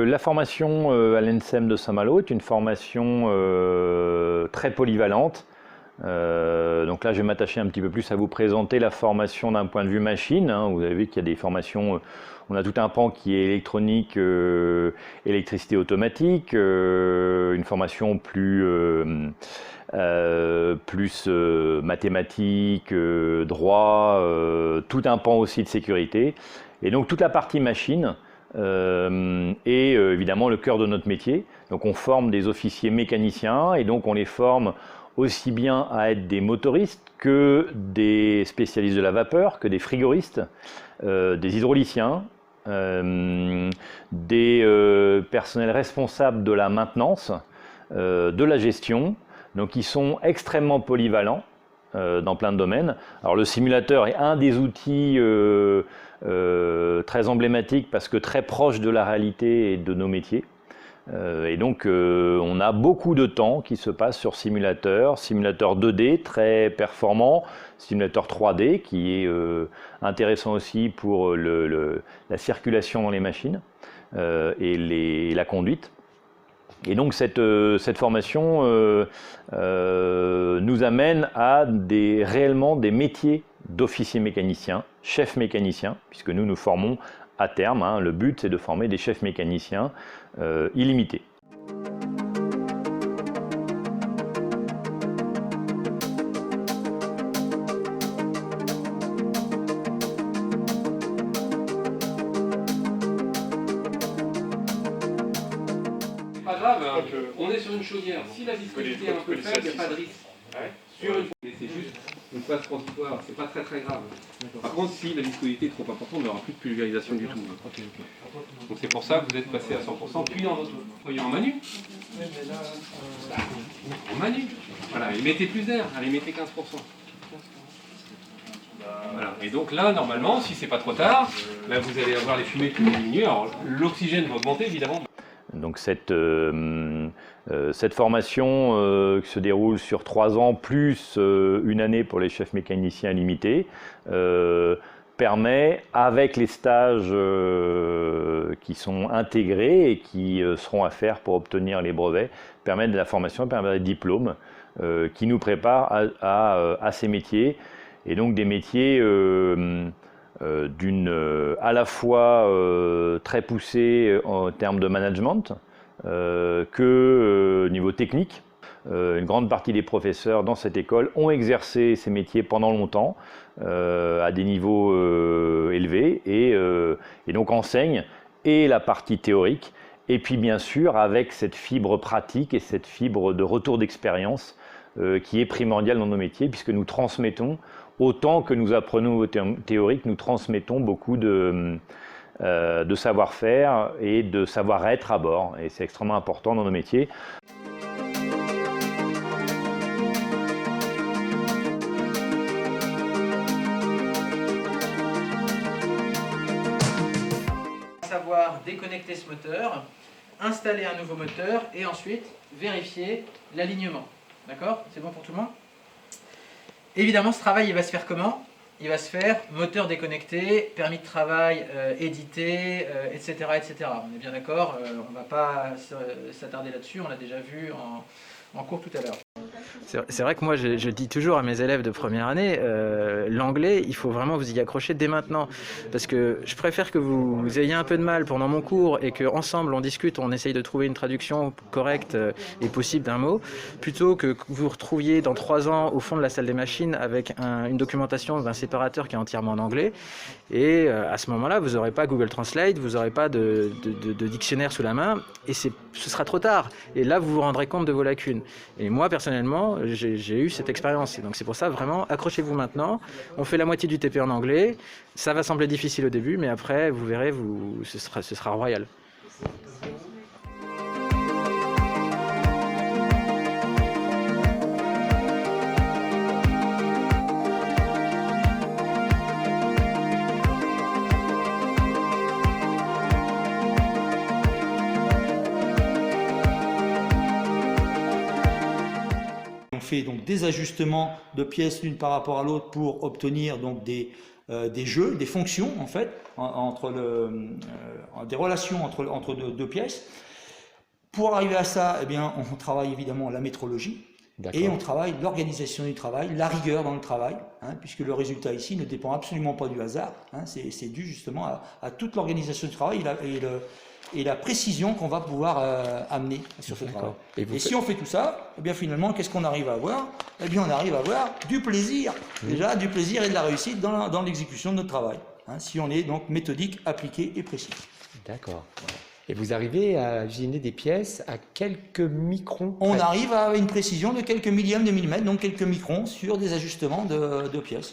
La formation à l'ENSEM de Saint-Malo est une formation très polyvalente. Donc là, je vais m'attacher un petit peu plus à vous présenter la formation d'un point de vue machine. Vous avez vu qu'il y a des formations, on a tout un pan qui est électronique, électricité automatique, une formation plus mathématiques, droit, tout un pan aussi de sécurité. Et donc toute la partie machine est évidemment le cœur de notre métier. Donc on forme des officiers mécaniciens et donc on les forme aussi bien à être des motoristes que des spécialistes de la vapeur, que des frigoristes, des hydrauliciens, des personnels responsables de la maintenance, de la gestion. Donc ils sont extrêmement polyvalents dans plein de domaines. Alors le simulateur est un des outils très emblématiques parce que très proche de la réalité et de nos métiers. Et donc on a beaucoup de temps qui se passe sur simulateur 2D très performant, simulateur 3D qui est intéressant aussi pour la circulation dans les machines et la conduite. Et donc cette formation nous amène à réellement des métiers d'officier mécanicien, chef mécanicien, puisque nous formons à terme, le but c'est de former des chefs mécaniciens illimités. Pas grave, hein, on est sur une chaudière. Si la viscosité est un peu faible, il n'y a pas de risque. Sur une... Mais c'est juste une phase transitoire, c'est pas très grave. Par contre, si la viscosité est trop importante, on n'aura plus de pulvérisation du tout. Donc c'est pour ça que vous êtes passé à 100%, puis en manu. En manu. Voilà, et mettez plus d'air, allez mettez 15%. Voilà. Et donc là, normalement, si c'est pas trop tard, là vous allez avoir les fumées qui vont diminuer. Alors l'oxygène va augmenter évidemment. Donc cette formation qui se déroule sur 3 ans plus une année pour les chefs mécaniciens limités permet, avec les stages qui sont intégrés et qui seront à faire pour obtenir les brevets, permettre de la formation, permet des diplômes qui nous préparent à ces métiers, et donc des métiers à la fois très poussés en termes de management que niveau technique. Une grande partie des professeurs dans cette école ont exercé ces métiers pendant longtemps à des niveaux élevés et donc enseignent et la partie théorique et puis bien sûr avec cette fibre pratique et cette fibre de retour d'expérience qui est primordiale dans nos métiers, puisque nous transmettons autant que nous apprenons au théorique, nous transmettons beaucoup de savoir-faire et de savoir-être à bord, et c'est extrêmement important dans nos métiers. Savoir déconnecter ce moteur, installer un nouveau moteur et ensuite vérifier l'alignement. D'accord? C'est bon pour tout le monde? Évidemment, ce travail, il va se faire comment? Il va se faire moteur déconnecté, permis de travail édité, etc., etc. On est bien d'accord, on ne va pas s'attarder là-dessus, on l'a déjà vu en cours tout à l'heure. C'est vrai que moi je dis toujours à mes élèves de première année, l'anglais il faut vraiment vous y accrocher dès maintenant, parce que je préfère que vous ayez un peu de mal pendant mon cours et qu'ensemble on discute, on essaye de trouver une traduction correcte et possible d'un mot, plutôt que vous vous retrouviez dans 3 ans au fond de la salle des machines avec une documentation d'un séparateur qui est entièrement en anglais, et à ce moment-là vous n'aurez pas Google Translate, vous n'aurez pas de dictionnaire sous la main, et ce sera trop tard, et là vous vous rendrez compte de vos lacunes. Et moi personnellement j'ai eu cette expérience, et donc c'est pour ça vraiment accrochez-vous maintenant. On fait la moitié du TP en anglais, ça va sembler difficile au début, mais après vous verrez, ce sera royal. On fait donc des ajustements de pièces l'une par rapport à l'autre pour obtenir donc des des jeux, des fonctions en fait, des relations entre deux pièces. Pour arriver à ça, eh bien, on travaille évidemment la métrologie et on travaille l'organisation du travail, la rigueur dans le travail, puisque le résultat ici ne dépend absolument pas du hasard. C'est dû justement à toute l'organisation du travail et la précision qu'on va pouvoir amener sur ce travail. Et si on fait tout ça, eh bien finalement, qu'est-ce qu'on arrive à avoir? Eh bien, on arrive à avoir du plaisir, déjà du plaisir et de la réussite dans l'exécution de notre travail, si on est donc méthodique, appliqué et précis. D'accord. Et vous arrivez à usiner des pièces à quelques microns? On arrive à une précision de quelques millièmes de millimètres, donc quelques microns sur des ajustements de pièces.